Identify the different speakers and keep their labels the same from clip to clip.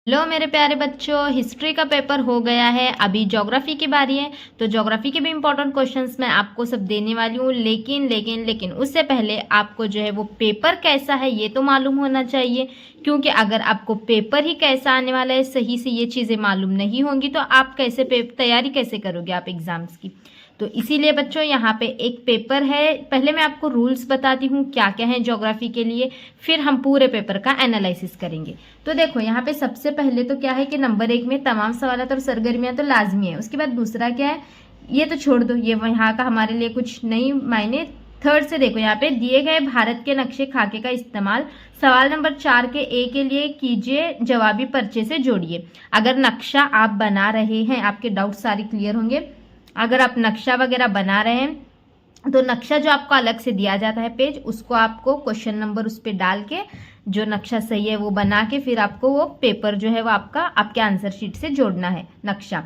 Speaker 1: Hello मेरे प्यारे बच्चों, हिस्ट्री का पेपर हो गया है। अभी ज्योग्राफी की बारी है। तो ज्योग्राफी के भी इंपॉर्टेंट क्वेश्चंस मैं आपको सब देने वाली हूँ। लेकिन उससे पहले आपको जो है वो पेपर कैसा है ये तो मालूम होना चाहिए। क्योंकि अगर आपको पेपर ही कैसा आने वाला है, सही से ये चीज़ें मालूम नहीं होंगी तो आप कैसे तैयारी कैसे करोगे आप एग्जाम्स की। तो इसीलिए बच्चों यहाँ पे एक पेपर है। पहले मैं आपको रूल्स बताती हूँ क्या क्या है ज्योग्राफी के लिए, फिर हम पूरे पेपर का एनालिसिस करेंगे। तो देखो यहाँ पे सबसे पहले तो क्या है कि नंबर 1 में तमाम सवाल और सरगर्मियां तो लाजमी है। उसके बाद दूसरा क्या है, ये तो छोड़ दो, ये यहाँ का हमारे लिए कुछ नहीं मायने। थर्ड से देखो यहाँ पे दिए गए भारत के नक्शे खाके का इस्तेमाल सवाल नंबर 4 के ए के लिए कीजिए, जवाबी पर्चे से जोड़िए। अगर नक्शा आप बना रहे हैं, आपके डाउट सारे क्लियर होंगे। अगर आप नक्शा वगैरह बना रहे हैं तो नक्शा जो आपको अलग से दिया जाता है पेज, उसको आपको क्वेश्चन नंबर उस पर डाल के जो नक्शा सही है वो बना के फिर आपको वो पेपर जो है वो आपके आंसर शीट से जोड़ना है नक्शा।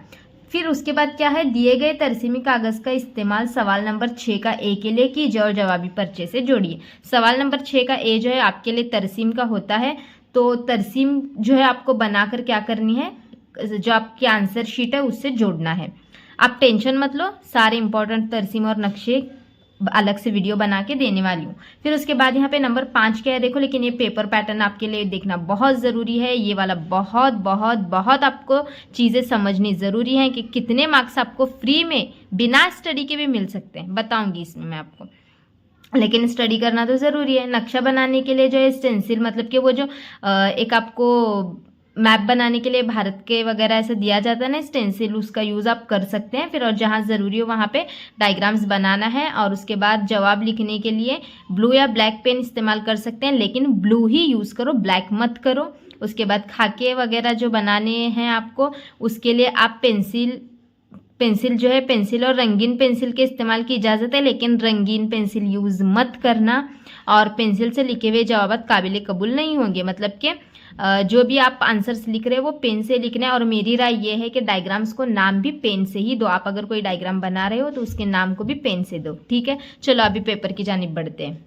Speaker 1: फिर उसके बाद क्या है, दिए गए तरसीमी कागज का इस्तेमाल सवाल नंबर 6 का ए के लिए कीजिए और जवाबी पर्चे से जोड़िए। सवाल नंबर 6 का ए जो है आपके लिए तरसीम का होता है। तो तरसीम जो है आपको बनाकर क्या करनी है, जो आपकी आंसर शीट है उससे जोड़ना है। आप टेंशन मत लो, सारे इंपॉर्टेंट तरसीम और नक्शे अलग से वीडियो बना के देने वाली हूँ। फिर उसके बाद यहाँ पे नंबर 5 क्या है देखो, लेकिन ये पेपर पैटर्न आपके लिए देखना बहुत ज़रूरी है। ये वाला बहुत बहुत बहुत आपको चीज़ें समझनी ज़रूरी है कि कितने मार्क्स आपको फ्री में बिना स्टडी के भी मिल सकते हैं, बताऊंगी इसमें मैं आपको। लेकिन स्टडी करना तो ज़रूरी है। नक्शा बनाने के लिए जो है स्टेंसिल, मतलब कि वो जो एक आपको मैप बनाने के लिए भारत के वगैरह ऐसे दिया जाता है ना स्टेंसिल, उसका यूज़ आप कर सकते हैं। फिर और जहाँ ज़रूरी हो वहाँ पे डायग्राम्स बनाना है। और उसके बाद जवाब लिखने के लिए ब्लू या ब्लैक पेन इस्तेमाल कर सकते हैं, लेकिन ब्लू ही यूज़ करो, ब्लैक मत करो। उसके बाद खाके वगैरह जो बनाने हैं आपको, उसके लिए आप पेंसिल जो है, पेंसिल और रंगीन पेंसिल के इस्तेमाल की इजाज़त है, लेकिन रंगीन पेंसिल यूज़ मत करना। और पेंसिल से लिखे हुए जवाब काबिल कबूल नहीं होंगे। मतलब कि जो भी आप आंसर्स लिख रहे हो वो पेन से लिखना है। और मेरी राय ये है कि डायग्राम्स को नाम भी पेन से ही दो। आप अगर कोई डायग्राम बना रहे हो तो उसके नाम को भी पेन से दो, ठीक है। चलो अभी पेपर की जानिब बढ़ते हैं।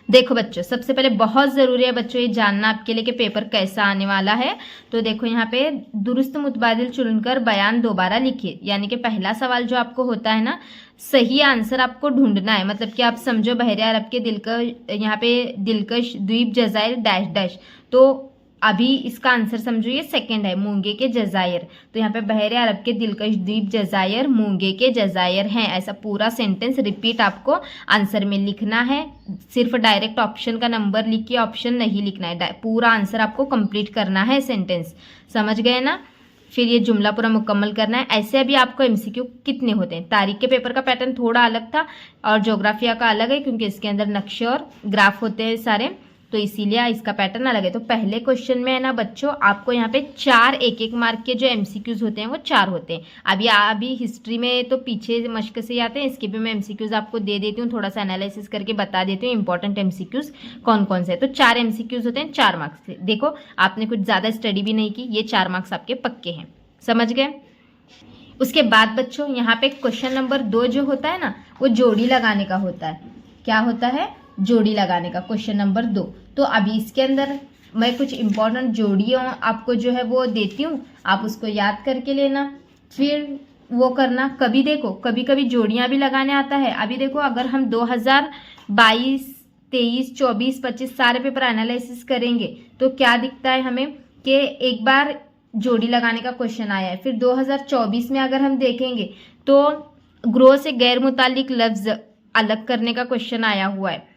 Speaker 1: देखो बच्चों, सबसे पहले बहुत ज़रूरी है बच्चों ये जानना आपके लिए कि पेपर कैसा आने वाला है। तो देखो यहाँ पे दुरुस्त मुतबादिल चुनकर बयान दोबारा लिखिए। यानी कि पहला सवाल जो आपको होता है ना, सही आंसर आपको ढूंढना है। मतलब कि आप समझो बहरे अरब के यहाँ पे दिलकश द्वीप जजायर डैश डैश। तो अभी इसका आंसर समझो, ये सेकंड है, मूंगे के जजायर। तो यहाँ पे बहरे अरब के दिलकश द्वीप जजायर मूंगे के जजायर हैं। ऐसा पूरा सेंटेंस रिपीट आपको आंसर में लिखना है। सिर्फ डायरेक्ट ऑप्शन का नंबर लिख के ऑप्शन नहीं लिखना है, पूरा आंसर आपको कंप्लीट करना है सेंटेंस। समझ गए ना। फिर ये जुमला पूरा मुकम्मल करना है। ऐसे अभी आपको एमसीक्यू कितने होते हैं, तारीख के पेपर का पैटर्न थोड़ा अलग था और ज्योग्राफिया का अलग है, क्योंकि इसके अंदर नक्शे और ग्राफ होते हैं सारे, तो इसीलिए इसका पैटर्न अलग है। तो पहले क्वेश्चन में है ना बच्चों, आपको यहाँ पे 4 एक मार्क के जो एमसीक्यूज होते हैं वो 4 होते हैं। अभी हिस्ट्री में तो पीछे मश्क से आते हैं, इसके भी मैं एमसीक्यूज आपको दे देती हूँ, थोड़ा सा एनालिसिस करके बता देती हूँ इंपॉर्टेंट एमसीक्यूज कौन कौन से है। तो 4 एमसीक्यूज होते हैं, 4 मार्क्स से। देखो आपने कुछ ज़्यादा स्टडी भी नहीं की, ये 4 मार्क्स आपके पक्के हैं, समझ गए। उसके बाद बच्चों यहाँ पे क्वेश्चन नंबर 2 जो होता है ना, वो जोड़ी लगाने का होता है। क्या होता है, जोड़ी लगाने का, क्वेश्चन नंबर 2। तो अभी इसके अंदर मैं कुछ इंपॉर्टेंट जोड़ियों आपको जो है वो देती हूँ, आप उसको याद करके लेना, फिर वो करना। कभी देखो कभी कभी जोड़ियाँ भी लगाने आता है। अभी देखो अगर हम 2022, 23, 24, 25 सारे पेपर एनालिसिस करेंगे तो क्या दिखता है हमें कि एक बार जोड़ी लगाने का क्वेश्चन आया है। फिर 2024 में अगर हम देखेंगे तो ग्रोह से गैर मुतालिक लफ्ज अलग करने का क्वेश्चन आया हुआ है।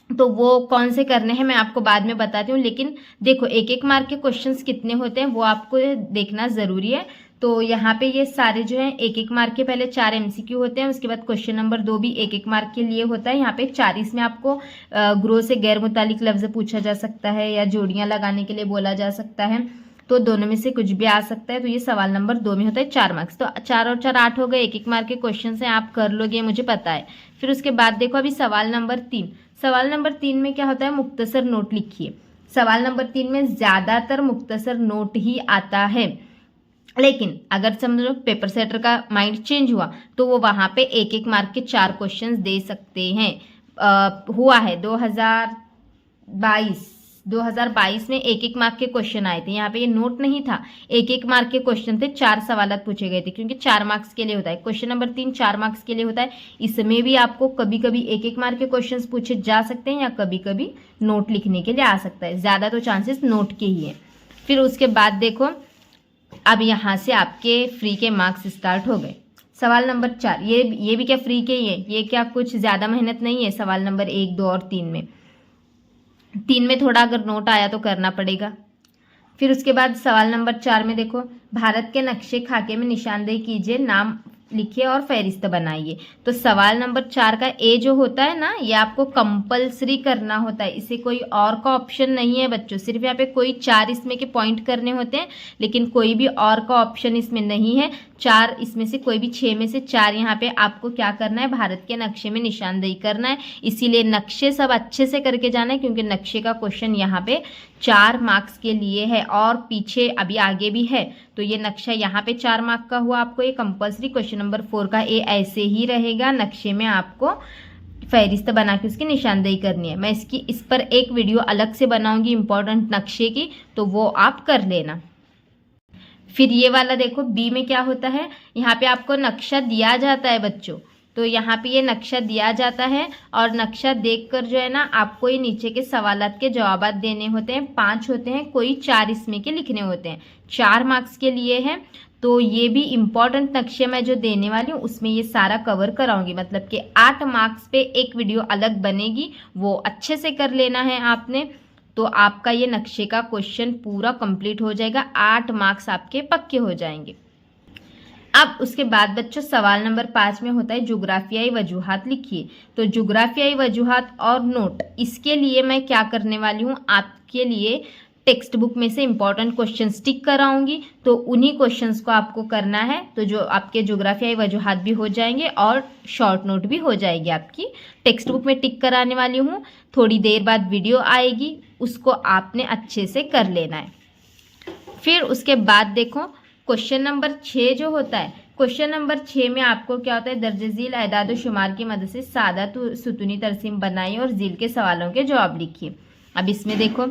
Speaker 1: तो वो कौन से करने हैं मैं आपको बाद में बताती हूँ। लेकिन देखो एक मार्क के क्वेश्चंस कितने होते हैं वो आपको देखना ज़रूरी है। तो यहाँ पे ये सारे जो हैं एक मार्क के पहले 4 एमसीक्यू होते हैं। उसके बाद क्वेश्चन नंबर 2 भी एक मार्क के लिए होता है। यहाँ पे 40 में आपको ग्रोह से गैर मुतालिक लफ्ज पूछा जा सकता है या जोड़ियाँ लगाने के लिए बोला जा सकता है, तो दोनों में से कुछ भी आ सकता है। तो ये सवाल नंबर 2 में होता है 4 मार्क्स। तो 4 और 4 8 हो गए, एक मार्क के क्वेश्चन हैं, आप कर लोगे मुझे पता है। फिर उसके बाद देखो अभी सवाल नंबर 3। सवाल नंबर 3 में क्या होता है, मुख्तसर नोट लिखिए। सवाल नंबर 3 में ज़्यादातर मुख्तसर नोट ही आता है, लेकिन अगर समझो पेपर सेटर का माइंड चेंज हुआ तो वो वहाँ पे एक मार्क के 4 क्वेश्चंस दे सकते हैं। हुआ है 2022 2022 में 1-1 मार्क के क्वेश्चन आए थे। यहाँ पे ये नोट नहीं था, 1-1 मार्क के क्वेश्चन थे, 4 सवाल पूछे गए थे, क्योंकि 4 मार्क्स के लिए होता है। क्वेश्चन नंबर 3 4 मार्क्स के लिए होता है। इसमें भी आपको कभी कभी 1-1 मार्क के क्वेश्चन पूछे जा सकते हैं या कभी कभी नोट लिखने के लिए आ सकता है। ज़्यादा तो चांसेस नोट के ही है। फिर उसके बाद देखो, अब यहाँ से आपके फ्री के मार्क्स स्टार्ट हो गए। सवाल नंबर 4, ये भी क्या फ्री के ही है, ये क्या कुछ ज़्यादा मेहनत नहीं है। सवाल नंबर 1, 2 और 3 में, 3 में थोड़ा अगर नोट आया तो करना पड़ेगा। फिर उसके बाद सवाल नंबर 4 में देखो, भारत के नक्शे खाके में निशानदेही कीजिए, नाम लिखिए और फहरिस्त बनाइए। तो सवाल नंबर 4 का ए जो होता है ना, ये आपको कंपलसरी करना होता है, इसे कोई और का ऑप्शन नहीं है बच्चों। सिर्फ यहाँ पे कोई 4 इसमें के पॉइंट करने होते हैं, लेकिन कोई भी और का ऑप्शन इसमें नहीं है। 4 इसमें से कोई भी 6 में से 4 यहाँ पे आपको क्या करना है, भारत के नक्शे में निशानदेही करना है। इसीलिए नक्शे सब अच्छे से करके जाना है, क्योंकि नक्शे का क्वेश्चन यहाँ पे 4 मार्क्स के लिए है और पीछे अभी आगे भी है। तो ये नक्शा यहाँ पे 4 मार्क का हुआ आपको, ये कंपलसरी। क्वेश्चन नंबर 4 का ए ऐसे ही रहेगा, नक्शे में आपको फहरिस्त बना के उसकी निशानदेही करनी है। मैं इस पर एक वीडियो अलग से बनाऊंगी इंपॉर्टेंट नक्शे की, तो वो आप कर लेना। फिर ये वाला देखो, बी में क्या होता है, यहाँ पे आपको नक्शा दिया जाता है बच्चों। तो यहाँ पे ये नक्शा दिया जाता है और नक्शा देखकर जो है ना, आपको ये नीचे के सवालात के जवाबात देने होते हैं। 5 होते हैं, कोई 4 इसमें के लिखने होते हैं। 4 मार्क्स के लिए है। तो ये भी इम्पॉर्टेंट नक्शे मैं जो देने वाली हूँ उसमें ये सारा कवर कराऊंगी। मतलब कि 8 मार्क्स पे एक वीडियो अलग बनेगी, वो अच्छे से कर लेना है आपने। तो आपका ये नक्शे का क्वेश्चन पूरा कंप्लीट हो जाएगा, 8 मार्क्स आपके पक्के हो जाएंगे। अब उसके बाद बच्चों सवाल नंबर 5 में होता है ज्योग्राफियाई वजूहात लिखिए। तो ज्योग्राफियाई वजूहात और नोट, इसके लिए मैं क्या करने वाली हूँ, आपके लिए टेक्स्ट बुक में से इंपॉर्टेंट क्वेश्चन टिक कराऊंगी। तो उन्हीं क्वेश्चंस को आपको करना है। तो जो आपके ज्योग्राफियाई वजूहात भी हो जाएंगे और शॉर्ट नोट भी हो जाएगी आपकी। टेक्स्ट बुक में टिक कराने वाली हूँ, थोड़ी देर बाद वीडियो आएगी, उसको आपने अच्छे से कर लेना है। फिर उसके बाद देखो क्वेश्चन नंबर 6 जो होता है, क्वेश्चन नंबर 6 में आपको क्या होता है, दर्जे झील एदाद शुमार की मदद से सादा सुतूनी तरसीम बनाइए और झील के सवालों के जवाब लिखिए। अब इसमें देखो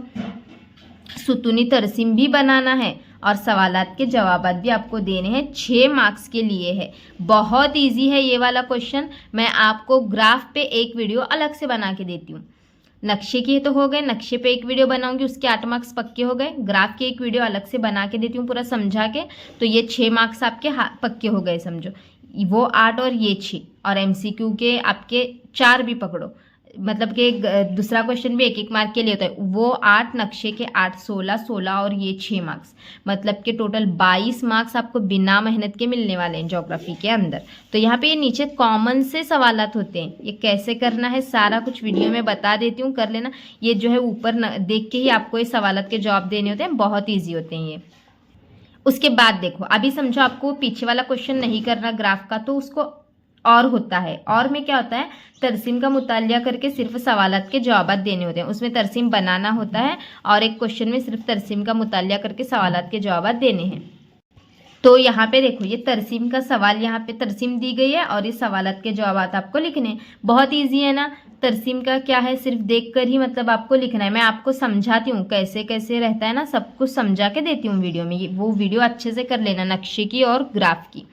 Speaker 1: सुतूनी तरसीम भी बनाना है और सवालात के जवाब भी आपको देने हैं। 6 मार्क्स के लिए है, बहुत इजी है ये वाला क्वेश्चन। मैं आपको ग्राफ पे एक वीडियो अलग से बना के देती हूँ। नक्शे के तो हो गए, नक्शे पे एक वीडियो बनाऊंगी, उसके 8 मार्क्स पक्के हो गए। ग्राफ के एक वीडियो अलग से बना के देती हूँ पूरा समझा के, तो ये 6 मार्क्स आपके पक्के हो गए समझो। वो 8 और ये 6, और MCQ के आपके 4 भी पकड़ो। मतलब कि दूसरा क्वेश्चन भी 1-1 मार्क के लिए होता है। वो 8, नक्शे के 8, 16 और ये 6 मार्क्स, मतलब कि टोटल 22 मार्क्स आपको बिना मेहनत के मिलने वाले हैं ज्योग्राफी के अंदर। तो यहाँ पे ये नीचे कॉमन से सवालात होते हैं, ये कैसे करना है सारा कुछ वीडियो में बता देती हूँ, कर लेना। ये जो है ऊपर देख के ही आपको ये सवालात के जवाब देने होते हैं, बहुत ईजी होते हैं ये। उसके बाद देखो, अभी समझो आपको पीछे वाला क्वेश्चन नहीं करना ग्राफ का, तो उसको और होता है। और में क्या होता है, तरसीम का मुतालिया करके सिर्फ सवालात के जवाब देने होते हैं। उसमें तरसीम बनाना होता है और एक क्वेश्चन में सिर्फ तरसीम का मुतालिया करके सवालात के जवाब देने हैं। तो यहाँ पे देखो, ये तरसीम का सवाल, यहाँ पे तरसीम दी गई है और ये सवालात के जवाब आपको लिखने हैं। बहुत ईजी है ना। तरसीम का क्या है, सिर्फ देख कर ही मतलब आपको लिखना है। मैं आपको समझाती हूँ कैसे कैसे रहता है ना, सब कुछ समझा के देती हूँ वीडियो में। वो वीडियो अच्छे से कर लेना, नक्शे की और ग्राफ की।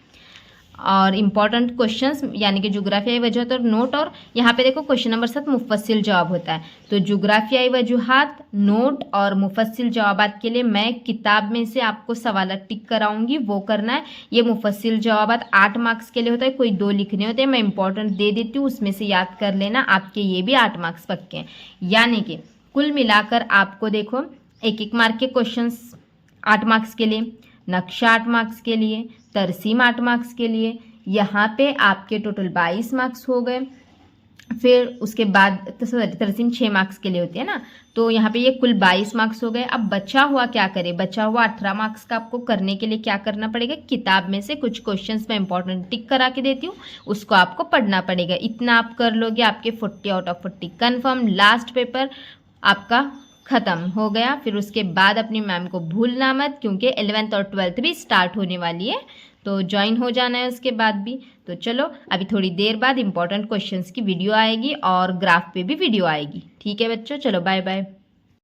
Speaker 1: और इम्पॉर्टेंट क्वेश्चंस यानी कि ज्योग्राफियाई वजूहात और नोट। और यहाँ पे देखो क्वेश्चन नंबर 7 मुफस्सिल जवाब होता है। तो ज्योग्राफियाई वजूहात, नोट और मुफस्सिल जवाबात के लिए मैं किताब में से आपको सवाल टिक कराऊंगी, वो करना है। ये मुफस्सिल जवाबात 8 मार्क्स के लिए होता है, कोई 2 लिखने होते हैं। मैं इंपॉर्टेंट दे देती हूँ, उसमें से याद कर लेना, आपके ये भी 8 मार्क्स पक्के हैं। यानी कि कुल मिलाकर आपको देखो 1-1 मार्क के क्वेश्चन 8 मार्क्स के लिए, नक्शा 8 मार्क्स के लिए, तरसीम 8 मार्क्स के लिए, यहाँ पे आपके टोटल 22 मार्क्स हो गए। फिर उसके बाद तरसीम 6 मार्क्स के लिए होती है ना, तो यहाँ पे ये कुल 22 मार्क्स हो गए। अब बचा हुआ क्या करें, बचा हुआ 18 मार्क्स का आपको करने के लिए क्या करना पड़ेगा, किताब में से कुछ क्वेश्चंस मैं इंपॉर्टेंट टिक करा के देती हूँ, उसको आपको पढ़ना पड़ेगा। इतना आप कर लोगे, आपके 40 out of 40 confirm. Last paper आपका ख़त्म हो गया। फिर उसके बाद अपनी मैम को भूलना मत, क्योंकि 11th और 12th भी स्टार्ट होने वाली है, तो ज्वाइन हो जाना है उसके बाद भी। तो चलो अभी थोड़ी देर बाद इंपॉर्टेंट क्वेश्चंस की वीडियो आएगी और ग्राफ पे भी वीडियो आएगी। ठीक है बच्चों, चलो बाय बाय।